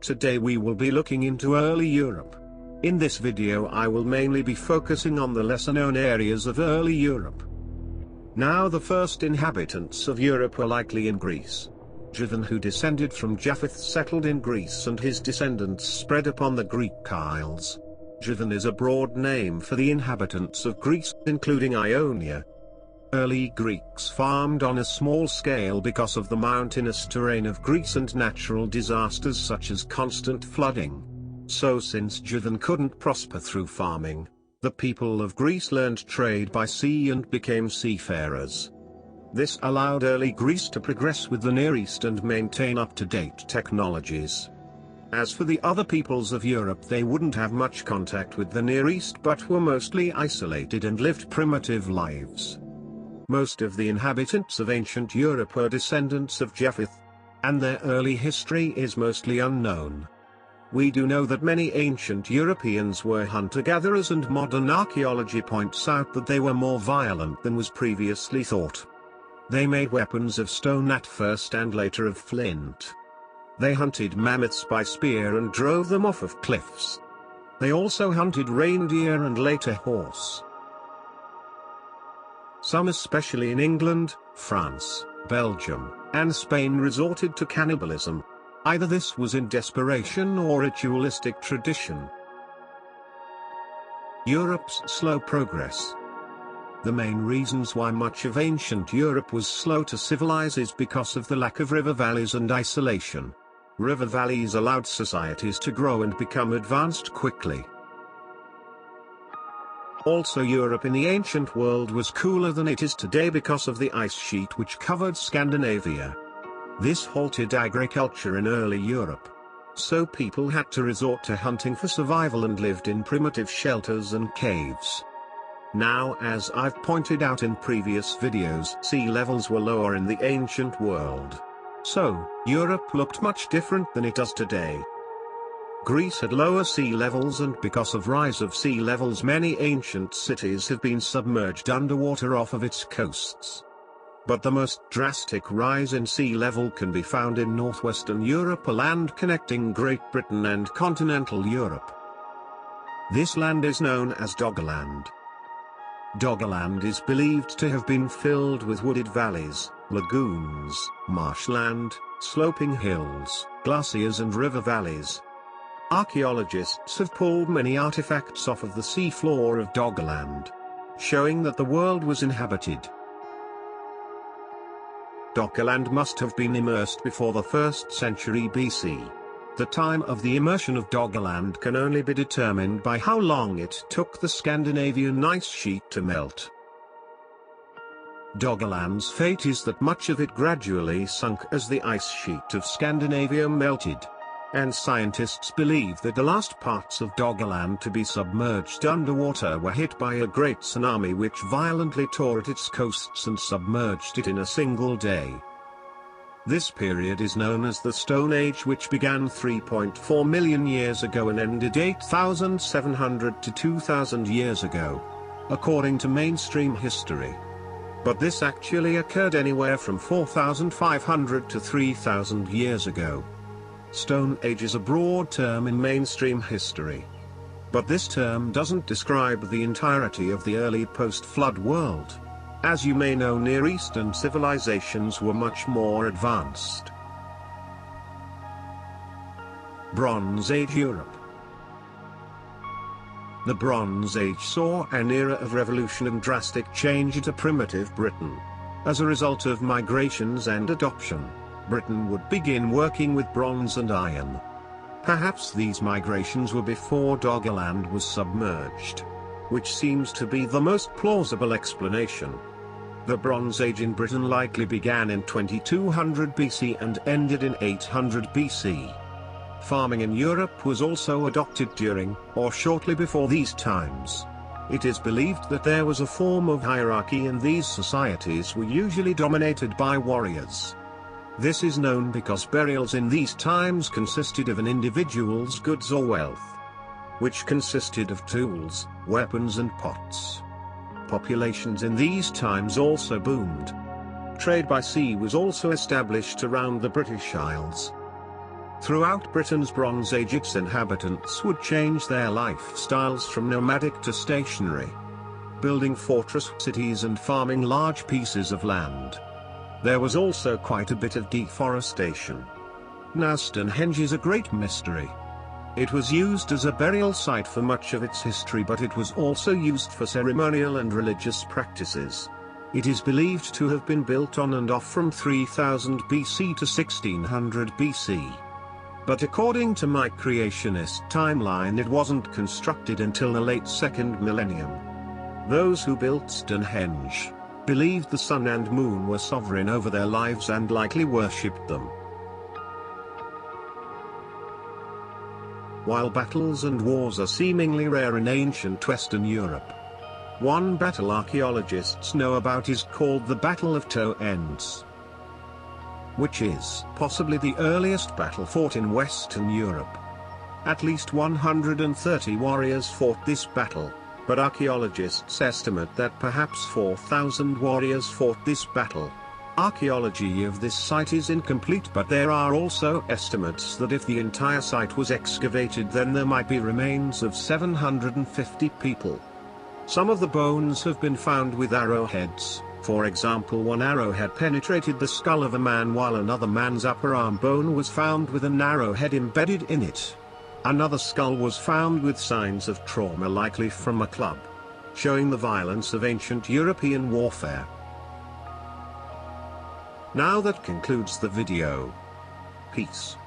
Today we will be looking into early Europe. In this video I will mainly be focusing on the lesser known areas of early Europe. Now the first inhabitants of Europe were likely in Greece. Javan, who descended from Japheth, settled in Greece and his descendants spread upon the Greek Isles. Javan is a broad name for the inhabitants of Greece, including Ionia. Early Greeks farmed on a small scale because of the mountainous terrain of Greece and natural disasters such as constant flooding. So since Javan couldn't prosper through farming, the people of Greece learned trade by sea and became seafarers. This allowed early Greece to progress with the Near East and maintain up-to-date technologies. As for the other peoples of Europe, they wouldn't have much contact with the Near East but were mostly isolated and lived primitive lives. Most of the inhabitants of ancient Europe were descendants of Japheth, and their early history is mostly unknown. We do know that many ancient Europeans were hunter-gatherers, and modern archaeology points out that they were more violent than was previously thought. They made weapons of stone at first and later of flint. They hunted mammoths by spear and drove them off of cliffs. They also hunted reindeer and later horse. Some, especially in England, France, Belgium, and Spain, resorted to cannibalism. Either this was in desperation or ritualistic tradition. Europe's slow progress. The main reasons why much of ancient Europe was slow to civilize is because of the lack of river valleys and isolation. River valleys allowed societies to grow and become advanced quickly. Also, Europe in the ancient world was cooler than it is today because of the ice sheet which covered Scandinavia. This halted agriculture in early Europe. So people had to resort to hunting for survival and lived in primitive shelters and caves. Now, as I've pointed out in previous videos, sea levels were lower in the ancient world. So, Europe looked much different than it does today. Greece had lower sea levels, and because of rise of sea levels many ancient cities have been submerged underwater off of its coasts. But the most drastic rise in sea level can be found in northwestern Europe, a land connecting Great Britain and continental Europe. This land is known as Doggerland. Doggerland is believed to have been filled with wooded valleys, lagoons, marshland, sloping hills, glaciers and river valleys. Archaeologists have pulled many artifacts off of the seafloor of Doggerland, showing that the world was inhabited. Doggerland must have been immersed before the 1st century BC. The time of the immersion of Doggerland can only be determined by how long it took the Scandinavian ice sheet to melt. Doggerland's fate is that much of it gradually sunk as the ice sheet of Scandinavia melted. And scientists believe that the last parts of Doggerland to be submerged underwater were hit by a great tsunami which violently tore at its coasts and submerged it in a single day. This period is known as the Stone Age, which began 3.4 million years ago and ended 8,700 to 2,000 years ago, according to mainstream history. But this actually occurred anywhere from 4,500 to 3,000 years ago. Stone Age is a broad term in mainstream history. But this term doesn't describe the entirety of the early post-flood world. As you may know, Near Eastern civilizations were much more advanced. Bronze Age Europe. The Bronze Age saw an era of revolution and drastic change into primitive Britain. As a result of migrations and adoption, Britain would begin working with bronze and iron. Perhaps these migrations were before Doggerland was submerged, which seems to be the most plausible explanation. The Bronze Age in Britain likely began in 2200 BC and ended in 800 BC. Farming in Europe was also adopted during, or shortly before these times. It is believed that there was a form of hierarchy, and these societies were usually dominated by warriors. This is known because burials in these times consisted of an individual's goods or wealth, which consisted of tools, weapons and pots. Populations in these times also boomed. Trade by sea was also established around the British Isles. Throughout Britain's Bronze Age, its inhabitants would change their lifestyles from nomadic to stationary, building fortress cities and farming large pieces of land. There was also quite a bit of deforestation. Now Stonehenge is a great mystery. It was used as a burial site for much of its history, but it was also used for ceremonial and religious practices. It is believed to have been built on and off from 3000 BC to 1600 BC. But according to my creationist timeline, it wasn't constructed until the late 2nd millennium. Those who built Stonehenge believed the sun and moon were sovereign over their lives and likely worshipped them. While battles and wars are seemingly rare in ancient Western Europe, one battle archaeologists know about is called the Battle of Toens, which is possibly the earliest battle fought in Western Europe. At least 130 warriors fought this battle, but archaeologists estimate that perhaps 4,000 warriors fought this battle. Archaeology of this site is incomplete, but there are also estimates that if the entire site was excavated, then there might be remains of 750 people. Some of the bones have been found with arrowheads. For example, one arrowhead penetrated the skull of a man, while another man's upper arm bone was found with an arrowhead embedded in it. Another skull was found with signs of trauma, likely from a club, showing the violence of ancient European warfare. Now that concludes the video. Peace.